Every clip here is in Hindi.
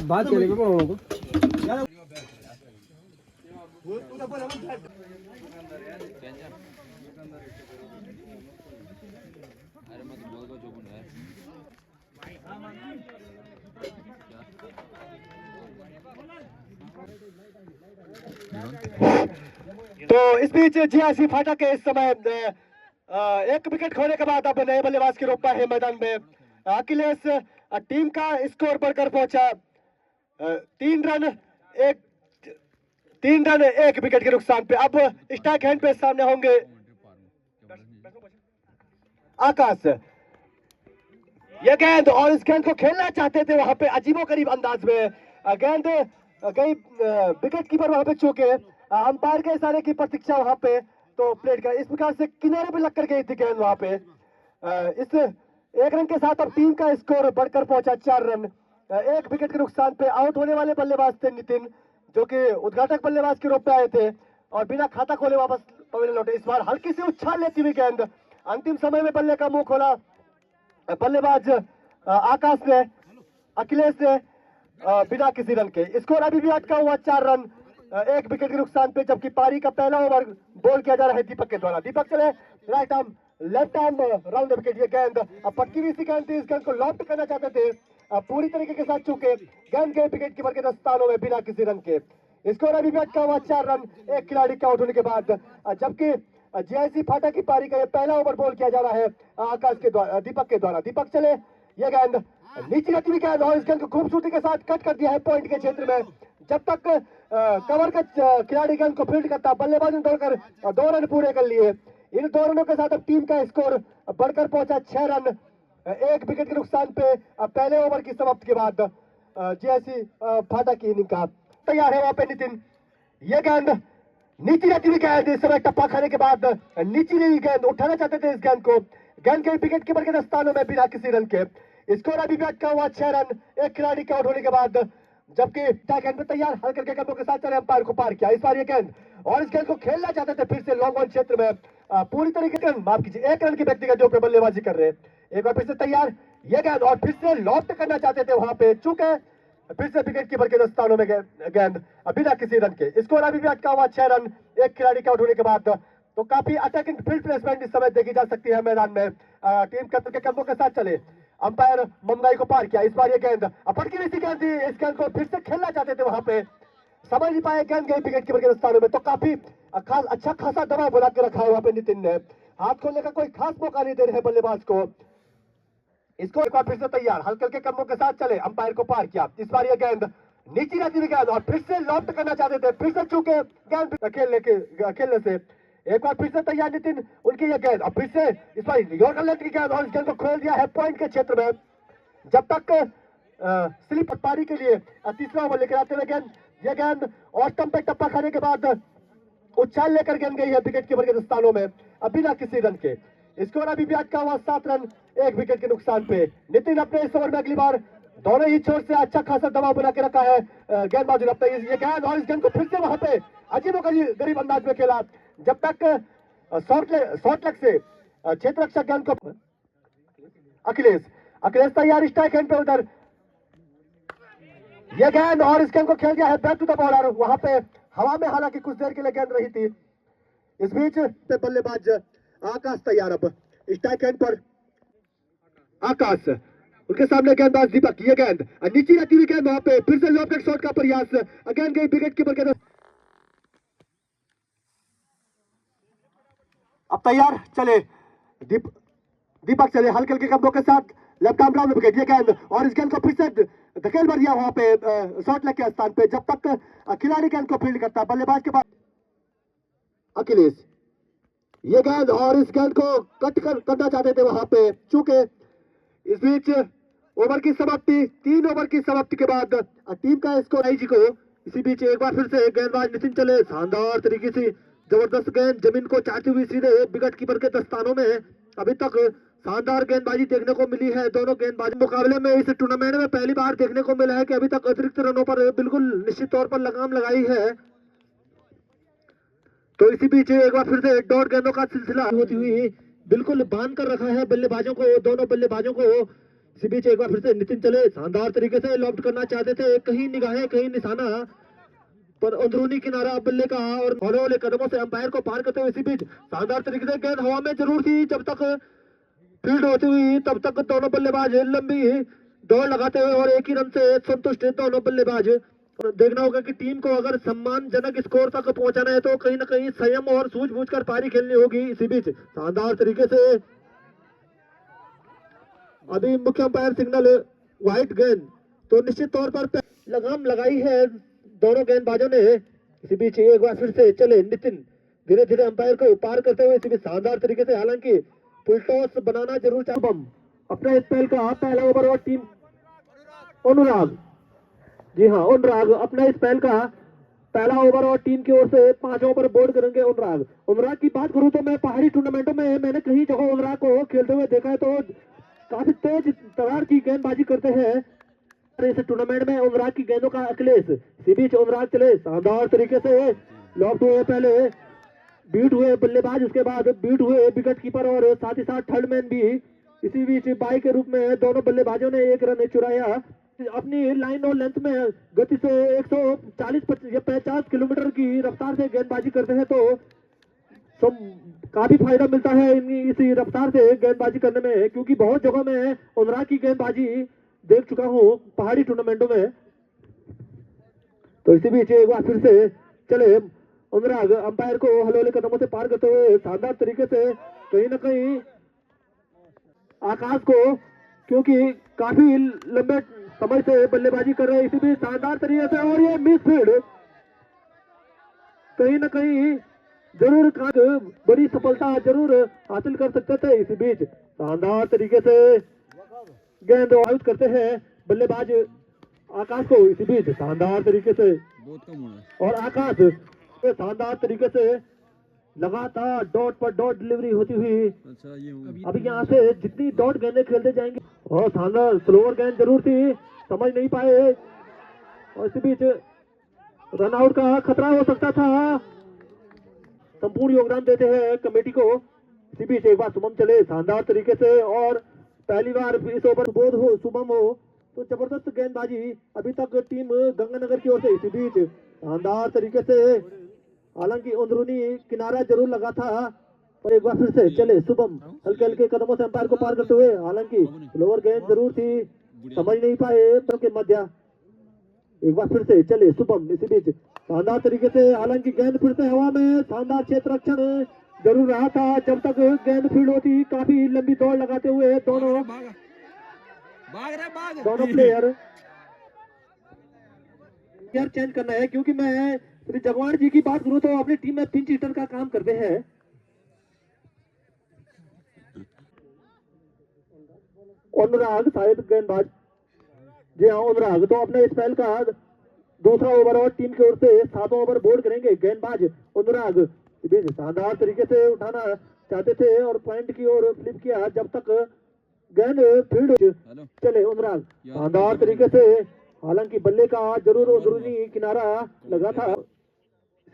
बात करेंगे तो इस बीच जियासी फाटा के इस समय एक विकेट खोने के बाद अब नए बल्लेबाज के रूप में है मैदान में अखिलेश। टीम का स्कोर बढ़कर पहुंचा 3 रन 1 विकेट के नुकसान पे। अब स्ट्राइक हैंड पे सामने होंगे आकाश। ये गेंद और इस गेंद को खेलना चाहते थे वहां पे अजीबोगरीब अंदाज में गेंद कहीं विकेट कीपर वहां पे चूके अंपायर के इशारे की प्रतीक्षा वहां पे तो प्लेट का इस प्रकार से किनारे पे लगकर गई थी गेंद वहां पे। इस 1 रन के साथ अब टीम का स्कोर बढ़कर पहुंचा 4 रन 1 विकेट के नुकसान पे। आउट होने वाले बल्लेबाज थे नितिन जो कि उद्घाटक बल्लेबाज के रूप में आए थे और बिना खाता खोले वापस पवेलियन लौटे। इस बार हल्की सी उछाल लेती हुई गेंद अंतिम समय में बल्ले का मुंह खोला बल्लेबाज आकाश ने अखिलेश ने बिना किसी रन के। स्कोर अभी भी अटका हुआ 4 रन 1 विकेट के नुकसान पे जबकि पारी का पहला ओवर बॉल किया जा रहा है दीपक के द्वारा। दीपक चले right arm left arm round the wicket. ये गेंद पटकी हुई सी गेंद थी। इस गेंद को लॉफ्ट करना चाहते थे पूरी तरीके के साथ चूके गेंद गए विकेट कीपर के दस्तानों में बिना किसी रन के। स्कोर अभी भी अटका हुआ 4 रन 1 खिलाड़ी के आउट होने के बाद जबकि जेआईसी फाटा की पारी का ये पहला ओवर बॉल किया जा रहा है आकाश के द्वारा दीपक के द्वारा। दीपक चले ये गेंद नीचे रहती हुई गेंद और इस गेंद को खूबसूरती के साथ कट कर दिया है पॉइंट के क्षेत्र में। जब तक कवर का खिलाड़ी गेंद को फील्ड करता बल्लेबाज ने दौड़कर 2 रन पूरे कर लिए। इन 2 रनों के साथ अब टीम का स्कोर बढ़कर पहुंचा 6 रन 1 विकेट के नुकसान पे पहले ओवर की समाप्ति के बाद। जेआईसी फाटा की इनिंग का तैयार है वहां पे नितिन। ये गेंद नीचे रहती हुई गेंद इस समय टप्पा खाने के बाद नीचे रही गेंद उठाना चाहते थे इस गेंद को गेंद के विकेट कीपर के दस्तानों में बिना किसी रन के। स्कोर अभी भी अटका हुआ 6 रन 1 खिलाड़ी के आउट होने के बाद जबकि गेंद में तैयार हल्के हल्के कदमों के साथ चले अंपायर को पार किया। इस बार ये गेंद और इस गेंद को खेलना चाहते थे फिर से लॉन्ग ऑन क्षेत्र में पूरी तरीके से माफ कीजिए 1 रन की व्यक्तिगत जो बल्लेबाजी कर रहे एक बार फिर से तैयार ये गेंद और फिर से लॉफ्ट करना चाहते थे वहां पे चूके फिर से विकेट कीपर के दस्तानों में गेंद बिना किसी रन के। स्कोर अभी भी अटका हुआ 6 रन 1 खिलाड़ी के आउट होने के बाद। तो काफी अटैकिंग फील्ड प्लेसमेंट इस समय देखी जा सकती है मैदान में। टीम के कदमों के साथ चले अंपायर मुंबई को पार किया। इस बार ये गेंद पटकी हुई गेंद थी इस गेंद को फिर से खेलना चाहते थे वहां पे समझ नहीं पाए गेंद गई विकेट कीपर के दस्तानों में। तो काफी अच्छा खासा दबाव बना के रखा है वहां पे नितिन ने हाथ खोलने का कोई खास मौका नहीं दे रहे बल्लेबाज को। इसको एक बार फिर से तैयार हल्के हल्के कदमों के साथ चले अंपायर को पार किया। इस बार ये गेंद नीचे रहती हुई गेंद और फिर से लॉफ्ट करना चाहते थे फिर से चूके गेंद खेलने से एक बार फिर से तैयार नितिन उनकी ये गेंद और फिर से इस बार यॉर्कर लेंथ की गेंद और इस गेंद को खोल दिया है पॉइंट के क्षेत्र में। जब तक स्लिप पारी के लिए तीसरा ओवर लेकर आते हुए गेंद ये गेंद और स्टंप पे टप्पा खाने के बाद उछाल लेकर गेंद गई है विकेट कीपर के दस्तानों में बिना किसी रन के। स्कोर अभी भी अटका हुआ 7 रन 1 विकेट के नुकसान पे। नितिन अपने इस ओवर में अगली बार दोनों ही छोर से अच्छा खासा दबाव बना के रखा है गेंदबाजी ने ये गेंद और इस गेंद को फिर से वहां पे अजीबोगरीब अंदाज में खेला जब तक शॉर्ट लेग से क्षेत्र रक्षक गेंद को अखिलेश तैयार स्ट्राइक हैंड पे उधर ये गेंद और इस गेंद को खेल दिया है बैक टू द बॉलर वहां पे हवा में हालांकि कुछ देर के लिए गेंद रही थी। इस बीच पे बल्लेबाज आकाश तैयार अब स्ट्राइक हैंड पर आकाश उनके सामने गेंदबाज दीपक ये गेंद नीचे रहती हुई गेंद वहां पे फिर से लॉफ्ट शॉट का प्रयास अगेन गई विकेट कीपर के अब तैयार चले दीपक चले हल्के हल्के कदमों के साथ लेफ्ट आर्म राउंड विकेट ये गेंद और इस गेंद को फिर से धकेल भर दिया वहां पे शॉट लेग के स्थान पे जब तक खिलाड़ी गेंद को फील्ड करता बल्लेबाज के बाद अखिलेश ये गेंद और इस गेंद को कट करना चाहते थे वहां पे चूके। इस बीच ओवर की समाप्ति 3 ओवर की समाप्ति के बाद टीम का स्कोर आई जी को। इसी बीच एक बार फिर से गेंदबाज नितिन चले शानदार तरीके से जबरदस्त गेंद जमीन को चाहती हुई सीधे विकेट कीपर के दस्तानों में। अभी तक शानदार गेंदबाजी देखने को मिली है दोनों गेंदबाजी मुकाबले में। इस टूर्नामेंट में पहली बार देखने को मिला है कि अभी तक अतिरिक्त रनों पर बिल्कुल निश्चित तौर पर लगाम लगाई है। तो इसी बीच एक बार फिर से डॉट गेंदों का सिलसिला होती हुई बिल्कुल बांध कर रखा है बल्लेबाजों को, दोनों बल्लेबाजों को। इसी बीच एक बार फिर से नितिन चले, शानदार तरीके से लॉफ्ट करना चाहते थे, कहीं निगाहें कहीं निशाना, पर अंदरूनी किनारा बल्ले का, और हौले हौले कदमों से अंपायर को पार करते हुए इसी बीच शानदार तरीके से गेंद हवा में जरूर थी, जब तक फील्ड होती हुई तब तक दोनों बल्लेबाज लंबी दौड़ लगाते हुए और एक ही रन से संतुष्ट दोनों बल्लेबाज। और देखना होगा कि टीम को अगर सम्मानजनक स्कोर तक पहुंचाना है तो कहीं ना कहीं संयम और सूझबूझ कर पारी खेलनी होगी। इसी बीच शानदार तरीके से अभी मुख्य अंपायर सिग्नल व्हाइट गेंद, तो निश्चित तौर पर लगाम लगाई है दोनों गेंदबाजों ने। इसी बीच एक बार फिर से चले नितिन, धीरे धीरे अंपायर को पार करते हुए इसी बीच शानदार तरीके से, हालांकि फुल टॉस बनाना जरूर चाहिए। अपने स्पेल का पहला ओवर और टीम अनुराग, जी हाँ अनुराग अपना स्पेल का पहला ओवर और टीम की ओर से 5 ओवर बोर्ड करेंगे अनुराग की बात करूं तो मैं पहाड़ी टूर्नामेंटों में मैंने कई जगह अनुराग को खेलते हुए देखा है, तो काफी तेज तरार की गेंदबाजी करते हैं। इस टूर्नामेंट में अनुराग की गेंदों का अखिलेश, इसी बीच अनुराग चले शानदार तरीके से लॉफ्ट हुए, पहले बीट हुए बल्लेबाज, उसके बाद बीट हुए विकेट कीपर और साथ ही साथ थर्ड मैन भी। इसी बीच बाई के रूप में दोनों बल्लेबाजों ने एक रन चुराया। अपनी लाइन और लेंथ में गति से 140 या 50 किलोमीटर की रफ्तार से गेंदबाजी करते हैं, तो काफी फायदा मिलता है इस रफ्तार से गेंदबाजी करने में, क्योंकि बहुत जगह में अनुराग की गेंदबाजी देख चुका हूँ पहाड़ी टूर्नामेंटों में। तो इसी बीच एक बार फिर से चले अनुराग अंपायर को हल्के कदमों से पार करते हुए शानदार तरीके से कहीं ना कहीं आकाश को, क्योंकि काफी लंबे समय से बल्लेबाजी कर रहे हैं, इसी बीच शानदार तरीके से, और ये मिस फील्ड कहीं ना कहीं जरूर बड़ी सफलता जरूर हासिल कर सकते थे। इसी बीच शानदार तरीके से गेंद आउट करते हैं बल्लेबाज आकाश को। इसी बीच शानदार तरीके से और आकाश शानदार तरीके से लगातार डॉट पर डॉट डिलीवरी होती हुई। अभी यहाँ से जितनी डॉट गेंदें खेलते जाएंगे, और शानदार स्लोअर गेंद जरूर थी, समझ नहीं पाए, और इसी बीच रन आउट का खतरा हो सकता था। संपूर्ण योगदान देते हैं कमेटी को। इसी बीच एक बार शुभम चले शानदार तरीके से, और पहली बार इस ओवर बोध हो शुभम हो, तो जबरदस्त गेंदबाजी अभी तक टीम गंगानगर की ओर से। इसी बीच शानदार तरीके से, हालांकि अंदरूनी किनारा जरूर लगा था, और एक बार फिर से चले शुभम हल्के हल्के कदमों से अंपायर को पार करते हुए, हालांकि लोअर गेंद जरूर थी, समझ नहीं पाए के मध्य। एक बार फिर से चले शुभम, इसी बीच शानदार तरीके से, हालांकि गेंद फिर से हवा में, शानदार क्षेत्र रक्षण जरूर रहा था जब तक गेंद फील्ड होती। काफी लंबी दौड़ लगाते हुए दोनों प्लेयर चेंज करना है, क्योंकि मैं श्री जगवान जी की बात करूं तो अपनी टीम में पिंच हिटर का काम करते हैं। अनुराग शायद गेंदबाज, जी हाँ अनुराग, तो अपने स्पेल का दूसरा ओवर और टीम की ओर से 7वां ओवर बोर्ड करेंगे गेंदबाज अनुराग। शानदार तरीके से उठाना चाहते थे और पॉइंट की ओर फ्लिप किया, जब तक गेंद फील्ड चले अनुराग शानदार तरीके से, हालांकि बल्ले का जरूर अंदरूनी किनारा लगा था।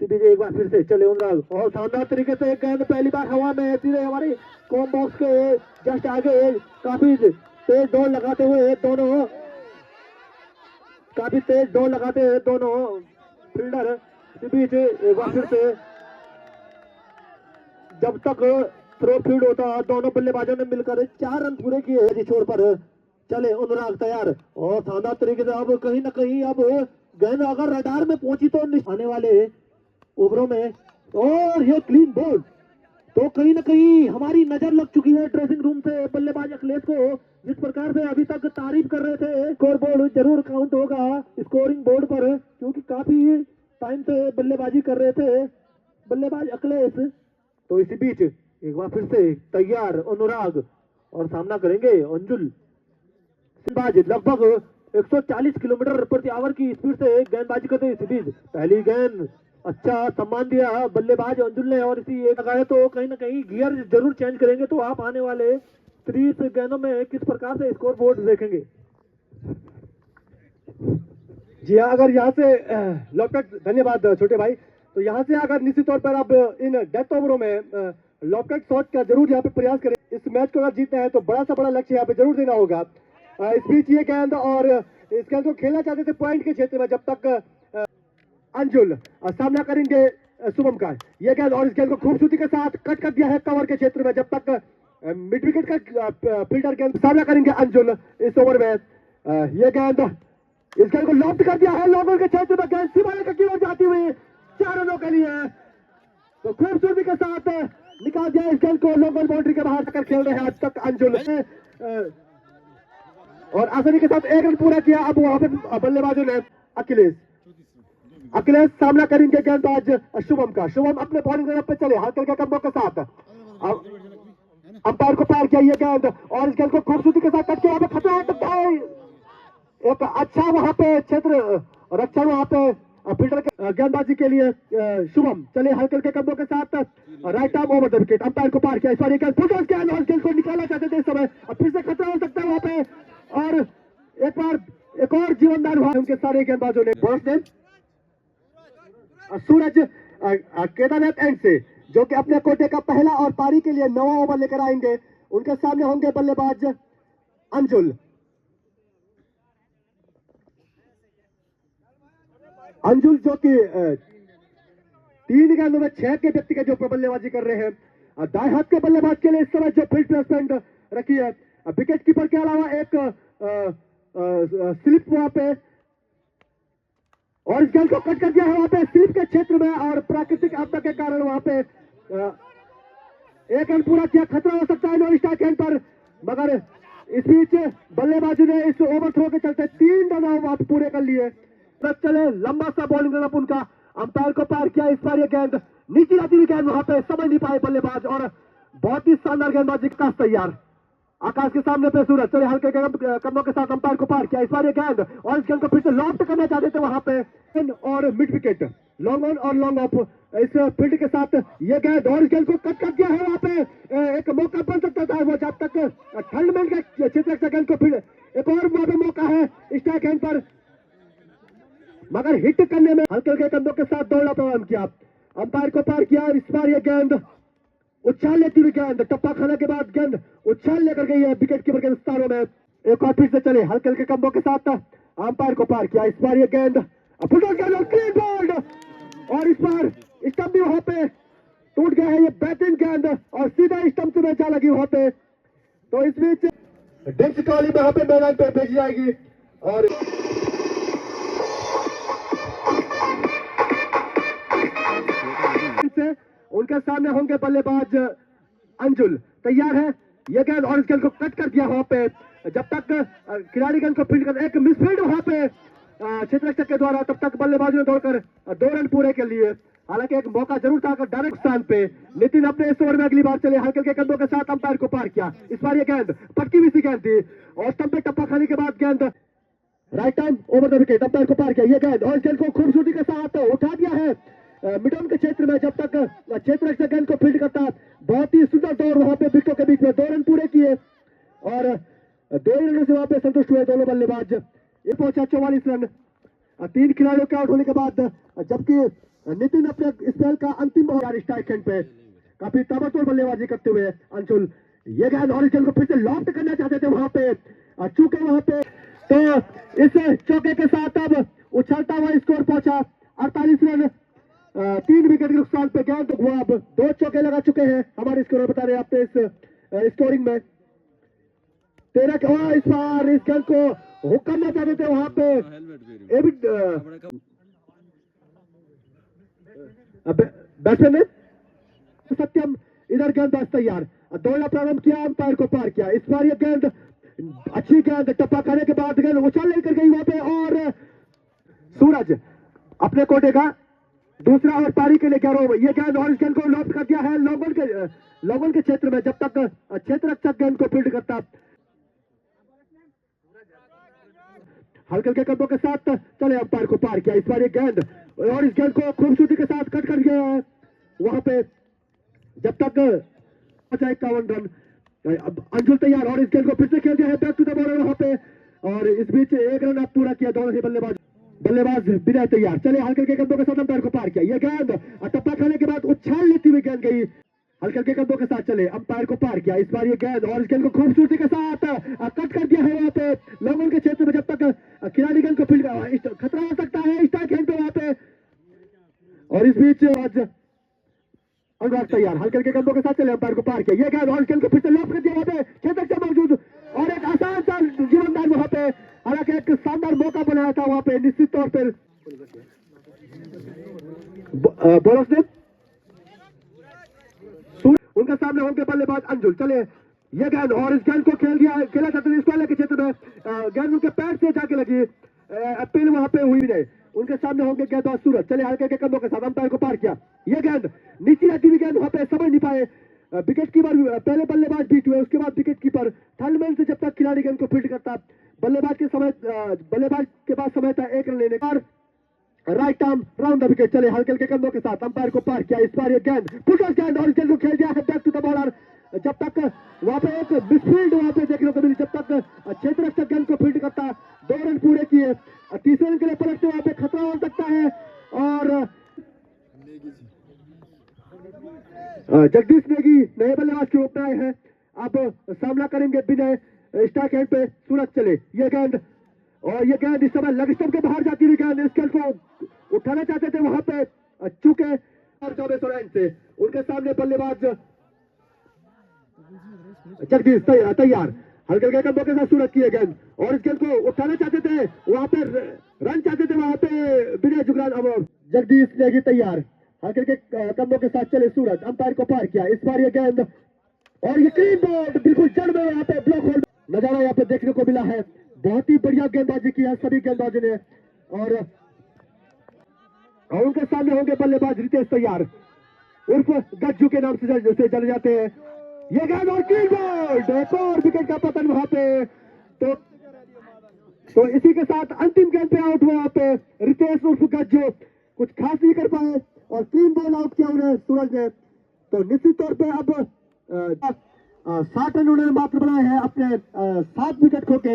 इसी बीच एक बार फिर से चले अनुराग, और शानदार तरीके से गेंद पहली बार हवा में सीधे हमारे कॉम बॉक्स के जस्ट आगे, काफी तेज दौड़ लगाते हुए दोनों, काफी तेज दौड़ लगाते हैं दोनों फील्डर। इसी बीच एक बार फिर से, जब तक थ्रो फील्ड होता, दोनों बल्लेबाजों ने मिलकर 4 रन पूरे किए छोर पर। चले अनुराग तैयार, और शानदार तरीके से अब कहीं ना कहीं अब गेंद अगर रडार में पहुंची तो आने वाले ओवरों में, और ये क्लीन बोल्ड, तो कहीं ना कहीं हमारी नजर लग चुकी है ड्रेसिंग रूम से बल्लेबाज अखिलेश को, जिस प्रकार से अभी तक तारीफ कर रहे थे। स्कोर बोर्ड जरूर काउंट होगा स्कोरिंग बोर्ड पर, क्योंकि काफी टाइम से बल्लेबाजी कर रहे थे बल्लेबाज अखिलेश। तो इसी बीच एक बार फिर से तैयार अनुराग, और सामना करेंगे अंजुल। गेंदबाज लगभग 140 किलोमीटर प्रति आवर की स्पीड से गेंदबाजी करते हैं। इसी बीच पहली गेंद अच्छा सम्मान दिया बल्लेबाज अंजुल ने, और इसी एक लगाए तो कहीं ना कहीं गियर जरूर चेंज करेंगे, तो आप आने वाले 30 गेंदों में किस प्रकार से स्कोर बोर्ड देखेंगे। जी हाँ, अगर यहाँ से लॉफ्ट, धन्यवाद छोटे भाई। तो यहाँ से अगर निश्चित तौर पर अब इन डेथ ओवरों में लॉब कट शॉट का जरूर यहाँ पे प्रयास करें। इस मैच को अगर जीतना है तो बड़ा सा बड़ा लक्ष्य यहाँ पे जरूर देना होगा। इस बीच ये गेंद और इस गेंद को खेलना चाहते थे पॉइंट के क्षेत्र में, जब तक अंजुल सामना करेंगे शुभम का। ये गेंद और इस गेंद को खूबसूरती के साथ कट कर दिया है कवर के क्षेत्र में, जब तक मिड विकेट का फील्डर गेंद सामना करेंगे अंजुल इस ओवर में। ये गेंद इस गेंद को लॉफ्ट कर दिया है लॉन्ग के क्षेत्र में, गेंद सीमा की ओर जाती हुई 4 रनों के लिए। तो खूबसूरती के साथ निकाल दिया इस गेंद को लॉन्ग बाउंड्री के बाहर जाकर खेल रहे हैं आज तक अंजुल और आसानी के साथ 1 रन पूरा किया। अब वहां पे बल्लेबाजों ने अखिलेश सामना करेंगे गेंदबाज शुभम का। शुभम अपने बॉलिंग लाइनअप पे चले हल्के हल्के कदमों के साथ, अंपायर को पार किया ये गेंद और इस गेंद को खूबसूरती के साथ कट के वहां पे खतरा है। एक अच्छा वहां पे क्षेत्र रक्षण वहां पे फील्डर के गेंदबाजी के लिए शुभम चले हल्के हल्के कदमों के साथ right arm over the wicket, umpire को पार किया। इस बार गेंद फुटबॉल गेंद और गेंद को निकालना चाहते थे इस समय, अब फिर से खतरा हो सकता है वहां पे और एक बार एक और जीवनदान हुआ उनके सारे गेंदबाजों ने। बॉस ने सूरज केदारनाथ एंड से जो कि अपने कोटे का पहला और पारी के लिए 9वां ओवर लेकर आएंगे, उनके सामने होंगे बल्लेबाज अंजुल। अंजुल जो कि 3 गेंदों में 6 के व्यक्ति के जो बल्लेबाजी कर रहे हैं। दाएं हाथ के बल्लेबाज के लिए इस समय जो फील्ड प्लेसमेंट रखी है, विकेट कीपर के अलावा एक स्लिप वहां पे और इस गेंद को कट कर दिया है वहां पे स्लिप के क्षेत्र में और प्राकृतिक आपदा के कारण वहां पे 1 रन पूरा किया। खतरा हो सकता है नॉन स्ट्राइक एंड पर, मगर इस बीच बल्लेबाजी ने इस ओवर थ्रो के चलते 3 रन वहां पे पूरे कर लिए। चले लंबा सा बॉलिंग रनअप उनका, अंपायर को पार किया। इस बार ये गेंद नीचे आती हुई गेंद वहां पे समझ नहीं पाए बल्लेबाज और बहुत ही शानदार गेंदबाजी का तैयार। आकाश के सामने पे सूरज चले हल्के कदमों के साथ अंपायर को पार किया। इस बार ये गेंद और इस गेंद को फिर से लॉफ्ट करना चाहते थे वहां पे और मिड विकेट लॉन्ग ऑन और लॉन्ग ऑफ इस फील्ड के साथ ये गेंद और इस गेंद को कट कर दिया है वहां पे। एक मौका बन सकता था वो, जब तक थर्ड मैन का चित्र गेंद को फिर एक और वहां पे मौका है स्ट्राइक हैंड पर, मगर हिट करने में हल्के हल्के कदमों के साथ दौड़ना प्रारंभ किया। अंपायर को पार किया। इस बार ये गेंद उछाल लेती हुई गेंद टप्पा खाने के बाद गेंद उछाल लेकर गई है विकेट कीपर के विस्तारों में। एक और फिर से चले हल्के हल्के कदमों के साथ अंपायर को पार किया। इस बार ये गेंद फुटबॉल गेंद और क्लीन बोल्ड और इस बार स्टंप भी वहां पे टूट गया है। ये बेहतरीन गेंद और सीधा स्टंप से जा लगी वहां पे। तो इस बीच डिक्स कॉली वहां पे मैदान पे भेजी जाएगी और उनके सामने होंगे बल्लेबाज अंजुल। तैयार है ये गेंद और इस गेंद को कट कर दिया वहां पे, जब तक खिलाड़ी गेंद को फील्ड कर एक मिसफील्ड वहां पे क्षेत्र रक्षक के द्वारा, तब तक बल्लेबाजों ने दौड़कर 2 रन पूरे के लिए। हालांकि एक मौका जरूर था डायरेक्ट स्थान पे। नितिन अपने इस ओवर में अगली बार चले हल्के हल्के कदमों के साथ अंपायर को पार किया। इस बार ये गेंद पटकी हुई सी गेंद थी और स्टंप पे टप्पा खाने के बाद गेंद right arm over the wicket, umpire को पार किया। ये गेंद और इस गेंद को खूबसूरती के साथ उठा दिया है मिड ऑन के क्षेत्र में, जब तक क्षेत्र रक्षक गेंद को फील्ड करता। बहुत ही सुंदर दौड़ वहां पे विकेटों के बीच में 2 रन पूरे किए और 2 रनों से वहां पे संतुष्ट हुए दोनों बल्लेबाज। ये पहुंचा 44 रन 3 खिलाड़ियों के आउट होने के बाद, जबकि नितिन अपने स्पेल का अंतिम ओवर स्ट्राइक एंड पे काफी ताबड़तोड़ बल्लेबाजी करते हुए अंशुल ये गेंद और इस गेंद को फिर से लॉफ्ट करना चाहते थे वहां पे, चूके वहां पे। तो इस चौके के साथ अब उछलता हुआ स्कोर पहुंचा 48 रन 3 विकेट के नुकसान पे। गेंद हुआ अब 2 चौके लगा चुके हैं हमारे स्कोर बता रहे हैं आपने इस स्कोरिंग में 13 के। इस बार इस गेंद को हुक करना चाहते थे वहां पे बैट्समैन ने सत्यम। इधर गेंदबाज तैयार, दौड़ना प्रारंभ किया, अंपायर को पार किया। इस बार ये गेंद अच्छी गेंद टप्पा खाने के बाद गेंद उछाल लेकर गई वहां पे और सूरज अपने कोटे का दूसरा और पारी के लिए 11 ओवर। ये गेंद और इस गेंद को लॉफ्ट कर दिया है लॉगन के क्षेत्र में, जब तक क्षेत्र रक्षक गेंद को फील्ड करता। हल्के हल्के कदमों के साथ चले अंपायर को पार किया। इस बार ये गेंद और इस गेंद को खूबसूरती के साथ कट कर गया है वहां पे, जब तक 51 रन। अब अंजुल तैयार और इस गेंद को फिर से खेल दिया है बैक टू द बॉलर वहां पे और इस बीच 1 रन अब पूरा किया दोनों ही बल्लेबाज विनय तैयार। चले हल्के के कदमों के साथ अंपायर को पार किया। ये गेंद टप्पा खाने के बाद उछाल लेती हुई गेंद गई हल्के हल्के कदमों के साथ चले, अंपायर को पार किया, इस बार ये गेंद और इस गेंद को खूबसूरती के साथ कट कर दिया है वहां पे लोगों के क्षेत्र में। जब तक खिलाड़ी गेंद को फील्ड खतरा हो सकता है स्ट्राइक हैंड पे वहां पे, और इस बीच आज अनुराग तैयार, हल्के हल्के कदमों के साथ चले, अंपायर को पार किया, ये गेंद और इस गेंद को फिर से लॉक कर दिया वहां पे क्षेत्र से मौजूद, और एक आसान सा जीवनदान वहां पे, हालांकि एक शानदार मौका बनाया था वहां पे निश्चित तौर पर बोलर्स ने। उनके सामने होंगे बल्लेबाज अंजुल, चले ये गेंद और इस गेंद को खेला जाता है इस वाले के क्षेत्र में, गेंद उनके पैर से जाके लगी, अपील वहां पे हुई नहीं। उनके सामने होंगे गेंदबाज सूरज, चले हल्के के कदमों के साथ अंपायर को पार किया, ये गेंद नीचे रहती हुई गेंद वहां पे समझ नहीं पाए, विकेट कीपर पहले बल्लेबाज बीट हुए, उसके बाद विकेट कीपर थर्ड मैन से जब तक खिलाड़ी गेंद को फील्ड करता, बल्लेबाज के पास समय था 1 रन लेने का, right arm round the wicket, चले हल्के हल्के कदमों के साथ अंपायर को पार किया, इस बार ये गेंद पुटर्स गेंद और इस गेंद को खेल दिया है बैक टू द बॉलर, जब तक वहां पे एक मिसफील्ड वहां पे देखने को मिली, जब तक क्षेत्र रक्षक गेंद को फील्ड करता, 2 रन पूरे किए, तीसरे रन के लिए पलटते वहां पे खतरा हो सकता है, और जगदीश नेगी नए बल्लेबाज के रूप में आए हैं, अब सामना करेंगे बिना स्ट्राइक हैंड पे सूरज, चले ये गेंद और ये गेंद इस समय लेग स्टंप के बाहर जाती हुई गेंद, इस गेंद को उठाना चाहते थे वहां पे चूके, और 24 रन से उनके सामने बल्लेबाज जगदीश तैयार, हल्के हल्के कदमों के साथ सूरज की गेंद और इस गेंद को उठाना चाहते थे वहां पे, रन चाहते थे वहां पे बिना जुगरान, अब जगदीश नेगी तैयार, हल्के हल्के कदमों के साथ चले सूरज, अंपायर को पार किया, इस बार ये गेंद और ये क्लीन बॉल बिल्कुल जड़ में यहाँ पे ब्लॉक होल्ड नजारा यहाँ पे देखने को मिला है, बहुत ही बढ़िया गेंदबाजी की है सभी गेंदबाजों ने, और उनके सामने होंगे बल्लेबाज रितेश तैयार उर्फ गज्जू के नाम से जाने जाते हैं, ये गेंद और क्लीन बॉल, एक और विकेट का पतन वहां पे, तो इसी के साथ अंतिम गेंद पे आउट हुआ वहां पे रितेश उर्फ गज्जू, कुछ खास नहीं कर पाए और क्लीन बॉल आउट किया उन्हें सूरज ने, तो निश्चित तौर पे अब 60 रन उन्होंने मात्र बनाए हैं अपने 7 विकेट खो के।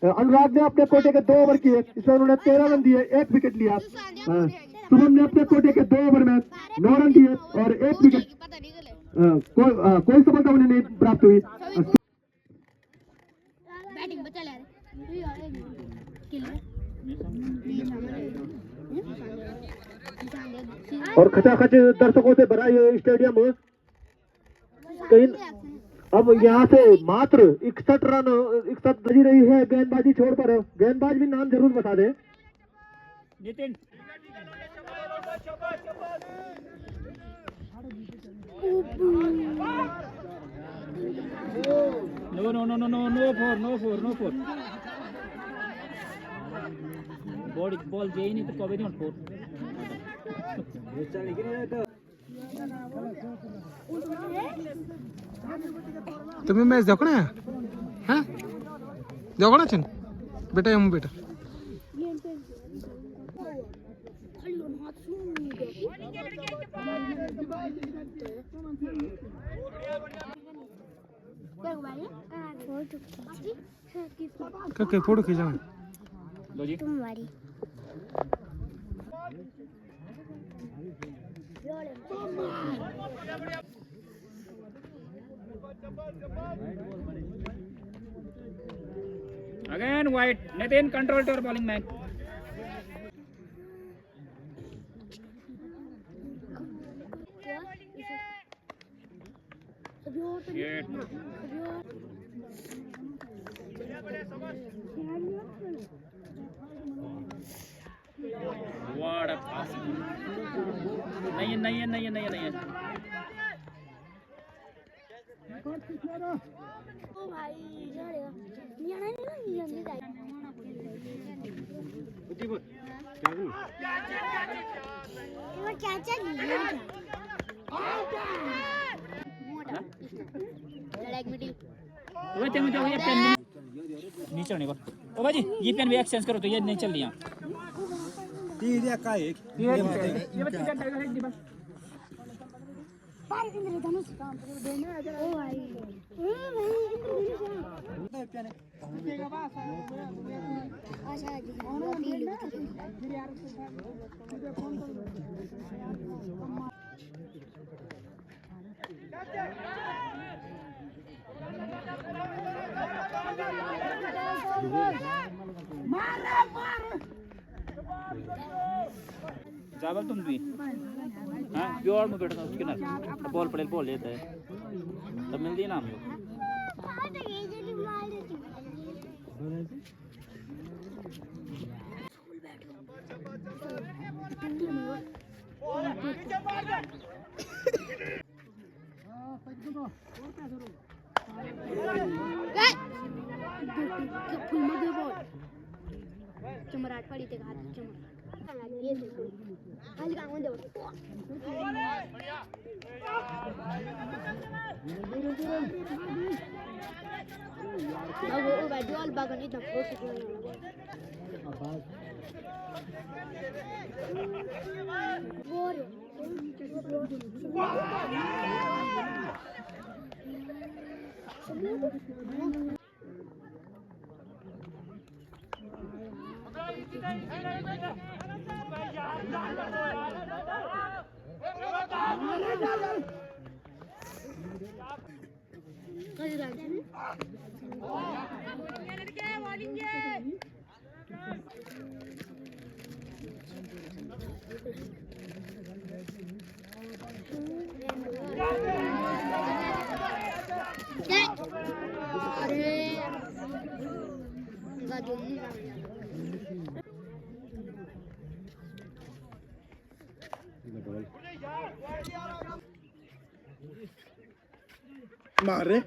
अनुराग ने अपने कोटे के 2 ओवर किए, इसमें उन्होंने 13 रन दिए, 1 विकेट लिया, शुभम ने अपने कोटे के 2 ओवर में 9 रन दिए और 1 विकेट, कोई सफलता उन्हें नहीं प्राप्त हुई। और खचाखच दर्शकों से भरा ये स्टेडियम कहीं, अब यहाँ से मात्र 61 रन 61 बजी रही है गेंदबाजी छोड़कर, गेंदबाज भी नाम जरूर बता दे Nitin. No no no no no no four no four no four, ball गई नहीं तो कभी नहीं फोर। तुम्हें मैच देखना है? हाँ देखना चल बेटा, हम बेटा क्या फोटो खींचा तुम्हारी Again wide, Nathan control to our bowling man. Shit. What a pass. नहीं नहीं नहीं नहीं नहीं ओ भाई जाएगा ये नहीं ना ये जल्दी जाएगा वो चाचा नहीं लड़ाई मिली वो ते मुझे ये पेन नीचे नहीं कर ओ भाई ये पेन भी एक्सचेंज करो तो ये नहीं चल रही ये का एक ये बच्चे का टाइगर है दीपक पार इंद्र धनुष काम कर देना ओ भाई अच्छा जी जाबल तुम भी हाँ प्योर में बैठा उसके ना बॉल पड़े बॉल लेता है तब मिलती है ना हम लोग चमराट पड़ी ते हाथ चमराट ये हाल का होंदे अब वो बैडबॉल बागन इतना फोर्स मारे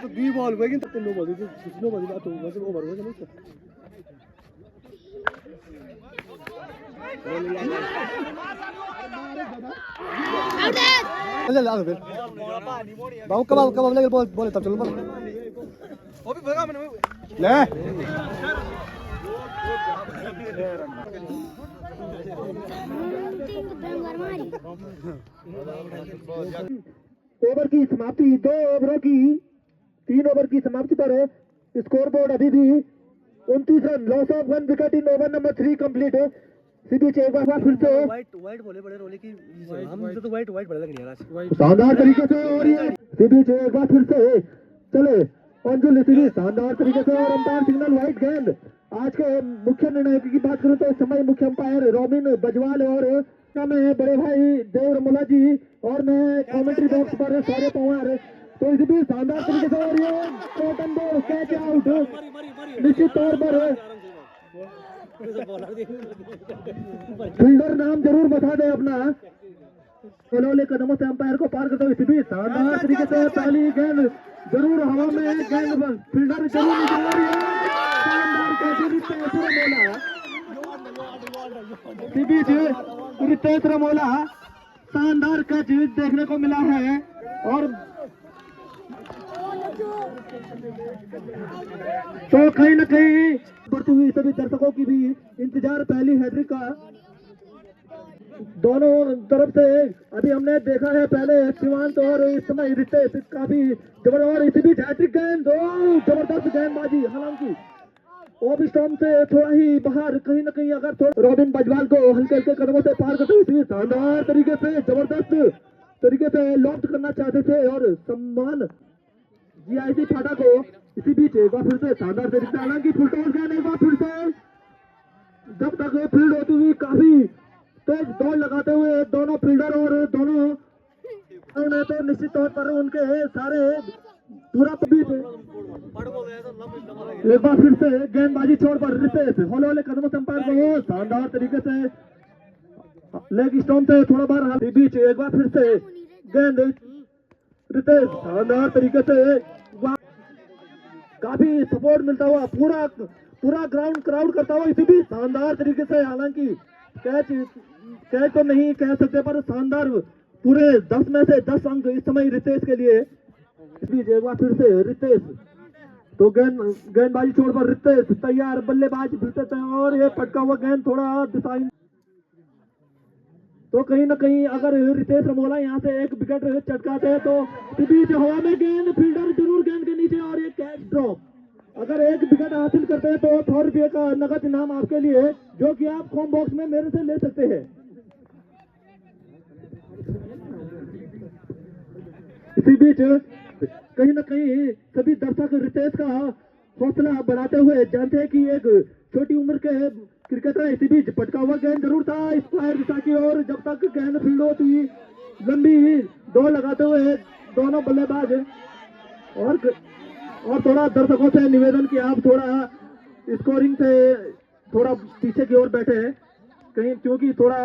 तो दी बॉल गई तो नो बॉल नो बॉल तो वैसे ओवर हो गया चल आ फिर बाबू कब लगे बोले तब चलो वो भी भगा मैंने ले ओवर की समाप्ति 2 ओवरों की 3 ओवर की समाप्ति पर स्कोर बोर्ड अभी भी 29 run loss of 1 wicket in over number 3 complete है सीबीच एक बार फिर से वाइट बोले बड़े रोले की हम तो वाइट बड़े लग नहीं रहा शानदार तरीके से और ये सीबीच एक बार फिर से चले अंजुल सीबी शानदार तरीके से और अंपायर सिग्नल व्हाइट गेंद आज के मुख्य निर्णायक की बात करूं तो इस समय मुख्य अंपायर रॉबिन बजवाल और में बड़े भाई देव रमोला जी और मैं कमेंट्री बॉक्स पर सौर्य पवार तो इस भी शानदार तरीके से और ये कॉटन बॉल कैच आउट निश्चित तौर पर फील्डर नाम जरूर बता दे अपना कलोले कदमों से अंपायर को पार करते हुए इसी भी शानदार तरीके से पहली गेंद जरूर हवा में गेंद फील्डर जरूर निकल रही है शानदार कैच रमोला शानदार कैच देखने को मिला है और तो कहीं न कहीं बढ़ती हुई सभी दर्शकों की भी इंतजार पहली हैट्रिक का दोनों तरफ से अभी हमने देखा है पहले शिवांत और इस समय रितेश काफी जबरदस्त और इसी बीच हैट्रिक गेंद जबरदस्त गेंदबाजी हालांकि ऑफ स्टंप से थोड़ा ही बाहर कहीं न कहीं अगर रॉबिन बजवाल को हल्के हल्के कदमों से पार करते हुए शानदार तरीके से जबरदस्त तरीके से लॉफ्ट करना चाहते थे और सम्मान जीआईसी फाटा को इसी बीच एक बार फिर से शानदार तरीके से हालांकि फुल टॉस गया एक बार फिर से जब तक फील्ड होती हुई काफी तेज दौड़ लगाते हुए दोनों फील्डर और दोनों ने तो निश्चित तौर पर उनके सारे पूरा बीच एक बार फिर से गेंदबाजी छोड़ पर रितेश हौले हौले कदमों से अंपायर को शानदार तरीके से लेग स्टंप से थोड़ा बार बीच एक बार फिर से गेंद रितेश शानदार तरीके से काफी सपोर्ट मिलता हुआ पूरा पूरा ग्राउंड क्राउड करता हुआ इसी भी शानदार तरीके से, हालांकि कैच तो नहीं कह सकते पर शानदार पूरे 10 में से 10 अंक इस समय रितेश के लिए। इस बीच एक बार फिर से रितेश तो गेंदबाजी छोड़ पर रितेश तैयार, बल्लेबाज फिर से और ये पटका हुआ गेंद थोड़ा दिशाहीन, तो कहीं ना कहीं अगर रितेश रमोला यहाँ से एक विकेट चटकाते हैं तो बीच हवा में गेंद फील्डर जरूर गेंद के नीचे और ये कैच ड्रॉप। अगर एक विकेट हासिल करते हैं तो 100 रुपये का नगद इनाम आपके लिए, जो कि आप कॉम बॉक्स में मेरे से ले सकते हैं। इसी बीच कहीं ना कहीं सभी दर्शक रितेश का हौसला बढ़ाते हुए जानते हैं कि एक छोटी उम्र के क्रिकेटर। इसी बीच पटका हुआ गेंद जरूर था स्क्वायर दिशा की ओर, जब तक गेंद फील्ड होती लंबी दौड़ लगाते हुए दोनों बल्लेबाज। और थोड़ा दर्शकों से निवेदन कि आप थोड़ा स्कोरिंग से थोड़ा पीछे की ओर बैठे हैं कहीं, क्योंकि थोड़ा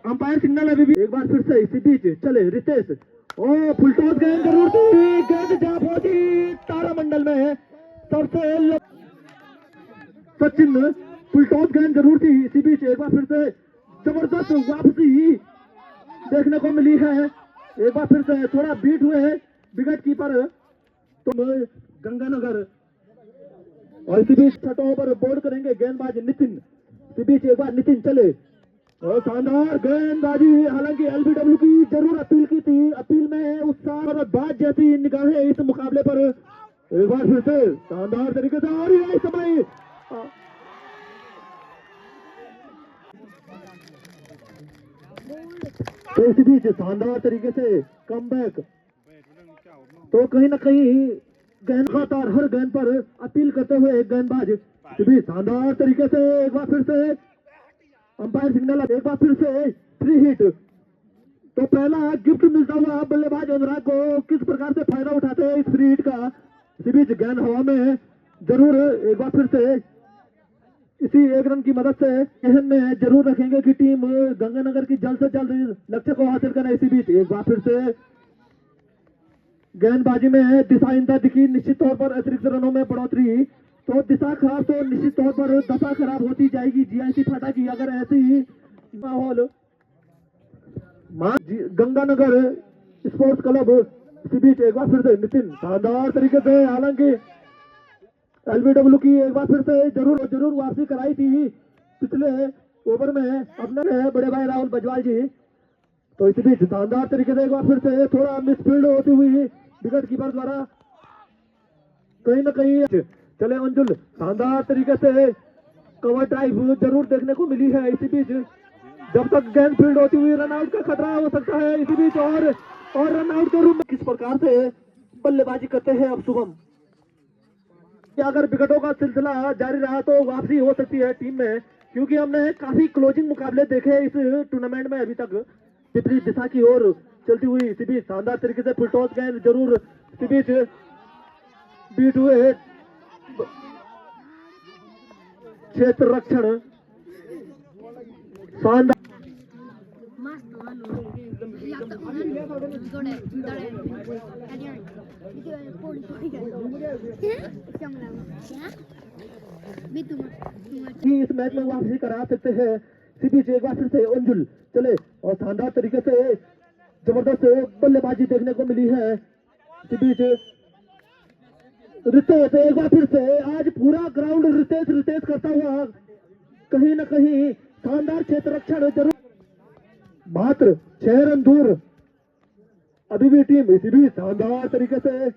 अंपायर सिग्नल अभी भी। एक बार फिर से इसी बीच चले रितेश, ओ फुलटॉस गेंद जरूर थी, गेंद जा पहुंची तारामंडल में सबसे सचिन, फुलटॉस गेंद जरूर थी। इसी बीच एक बार फिर से जबरदस्त वापसी देखने को मिली है। एक बार फिर से थोड़ा बीट हुए विकेट कीपर तो गंगानगर, और इसी बीच छठों ओवर बोल्ड करेंगे गेंदबाज नितिन। इसी बीच एक बार नितिन चले और शानदार गेंदबाजी, हालांकि एलबीडब्ल्यू की जरूर अपील की थी, अपील में उत्साह और बात जैसी निगाहें इस मुकाबले पर। एक बार फिर से शानदार तरीके से और ये समय तो इसी बीच शानदार तरीके से कमबैक, तो कहीं ना कहीं गेंद लगातार हर गेंद पर अपील करते हुए एक गेंदबाज भी शानदार तरीके से एक बार फिर से अंपायर सिग्नल, एक बार फिर से फ्री हिट। तो पहला गिफ्ट मिलता हुआ बल्लेबाज अनुराग को किस प्रकार से फायदा उठाते हैं इस फ्री हिट का। इसी बीच गेंद हवा में जरूर एक बार फिर से इसी एक रन की मदद से जहन में जरूर रखेंगे कि टीम गंगानगर की जल्द से जल्द लक्ष्य को हासिल करना। इसी बीच एक बार फिर से गेंदबाजी में दिशाहीनता दिखी, निश्चित तौर पर अतिरिक्त रनों में बढ़ोतरी, तो दिशा खराब तो निश्चित तौर पर दशा खराब होती जाएगी जीआईसी फाटा की अगर ऐसे ही माहौल। Ganganagar sports club. इसी बीच एक बार फिर से नितिन शानदार तरीके से, हालांकि एलबीडब्ल्यू की एक बार फिर से जरूर वापसी कराई थी पिछले ओवर में अपने बड़े भाई राहुल बजवाल जी। तो इसी बीच शानदार तरीके से एक बार फिर से थोड़ा मिसफील्ड होती हुई विकेट कीपर द्वारा कहीं ना कहीं चले अंजुल, शानदार तरीके से कवर ड्राइव जरूर देखने को मिली है। इसी बीच जब तक गेंद फील्ड होती हुई रन आउट का खतरा हो सकता है। इसी बीच और रन आउट के रूप में किस प्रकार से बल्लेबाजी करते हैं अब शुभम, क्या अगर विकेटों का सिलसिला जारी रहा तो वापसी हो सकती है टीम में, क्योंकि हमने काफी क्लोजिंग मुकाबले देखे इस टूर्नामेंट में अभी तक विपरीत दिशा की ओर चलती हुई। इसी बीच शानदार तरीके से फुलटॉस गेंद जरूर, इसी बीच बीट हुए क्षेत्र रक्षण शानदार इस मैच में वापसी करा सकते हैं। इसी बीच एक बार फिर से अंजुल चले और शानदार तरीके से जबरदस्त बल्लेबाजी देखने को मिली है। इसी बीच रितेश एक बार फिर से आज पूरा ग्राउंड रितेश करता हुआ कहीं ना कहीं शानदार क्षेत्र रक्षण जरूर, मात्र 6 रन दूर अभी भी टीम। इसी भी शानदार तरीके से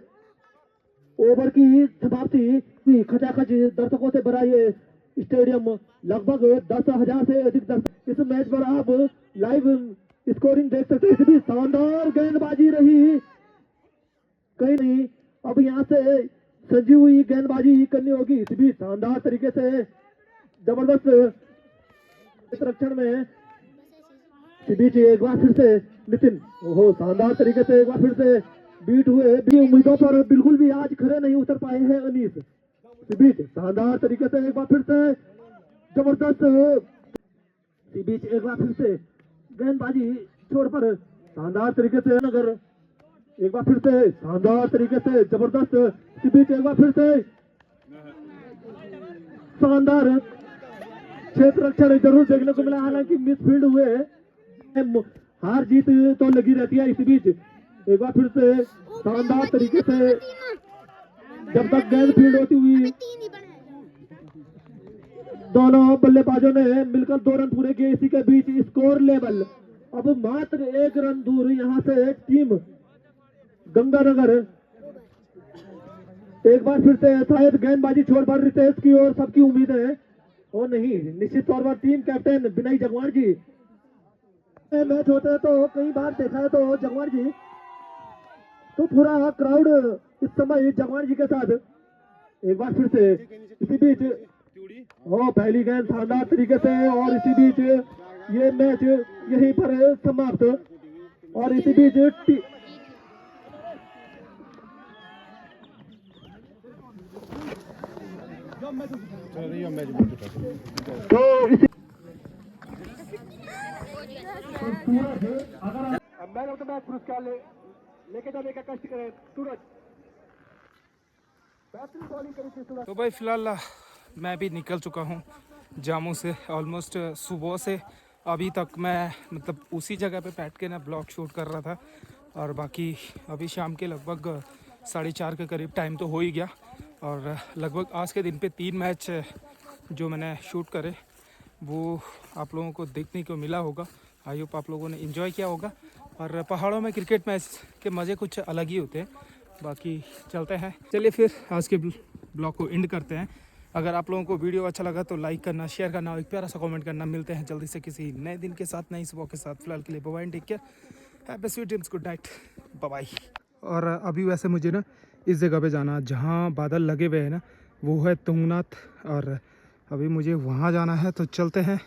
ओवर की समाप्ति, खचाखच दर्शकों से भरा ये स्टेडियम, लगभग 10,000 से अधिक दर्शक इस मैच पर आप लाइव स्कोरिंग देख सकते हैं। इसी भी शानदार गेंदबाजी रही, कहीं नहीं अब यहाँ से सजी हुई गेंदबाजी करनी होगी। इसी भी शानदार तरीके से जबरदस्त रक्षण में इसी बीच एक बार फिर से नितिन, ओहो शानदार तरीके से एक बार फिर से बीट हुए, उम्मीदों पर बिल्कुल भी आज खड़े नहीं उतर पाए हैं अनीस। इसी बीच शानदार तरीके से एक बार फिर से जबरदस्त, इसी बीच एक बार फिर से गेंदबाजी छोड़ पर शानदार तरीके से नगर, एक बार फिर से शानदार तरीके से जबरदस्त, इसी बीच एक बार फिर से शानदार क्षेत्र रक्षण जरूर देखने को मिला, हालांकि मिसफील्ड हुए, हार जीत तो लगी रहती है। इसी बीच एक बार फिर से शानदार तरीके से जब तक गेंद फील्ड होती हुई दोनों बल्लेबाजों ने मिलकर 2 रन पूरे किए। इसी के बीच स्कोर लेवल अब मात्र 1 रन दूर यहां से टीम गंगानगर एक बार फिर से शायद गेंदबाजी छोड़ पर रितेश की और सबकी उम्मीद है, और नहीं, निश्चित तौर पर टीम कैप्टन विनय जगवार जी मैच होते हैं तो कई बार देखा है तो जगवार जी तो पूरा क्राउड इस समय जगवार जी के साथ। एक बार फिर से इसी बीच पहली गेंद शानदार तरीके से, और इसी बीच ये मैच यहीं पर समाप्त। और इसी बीच तो इसी मैन ऑफ द मैच पुरस्कार लेके जाने का कष्ट करें सूरज। बेहतरीन बॉलिंग करी थी सूरज। तो भाई फ़िलहाल मैं भी निकल चुका हूँ जामू से। ऑलमोस्ट सुबह से अभी तक मैं मतलब उसी जगह पे बैठ के ना ब्लॉग शूट कर रहा था, और बाकी अभी शाम के लगभग 4:30 के करीब टाइम तो हो ही गया। और लगभग आज के दिन पे 3 मैच जो मैंने शूट करे वो आप लोगों को देखने को मिला होगा। आई होप आप लोगों ने एंजॉय किया होगा। और पहाड़ों में क्रिकेट मैच के मज़े कुछ अलग ही होते हैं। बाकी चलते हैं, चलिए फिर आज के ब्लॉग को एंड करते हैं। अगर आप लोगों को वीडियो अच्छा लगा तो लाइक करना, शेयर करना और एक प्यारा सा कमेंट करना। मिलते हैं जल्दी से किसी नए दिन के साथ, नई सुबह के साथ। फिलहाल के लिए bye bye, take care, have sweet dreams, good night, bye bye. और अभी वैसे मुझे ना इस जगह पे जाना जहाँ बादल लगे हुए हैं ना, वो है तुंगनाथ, और अभी मुझे वहाँ जाना है, तो चलते हैं।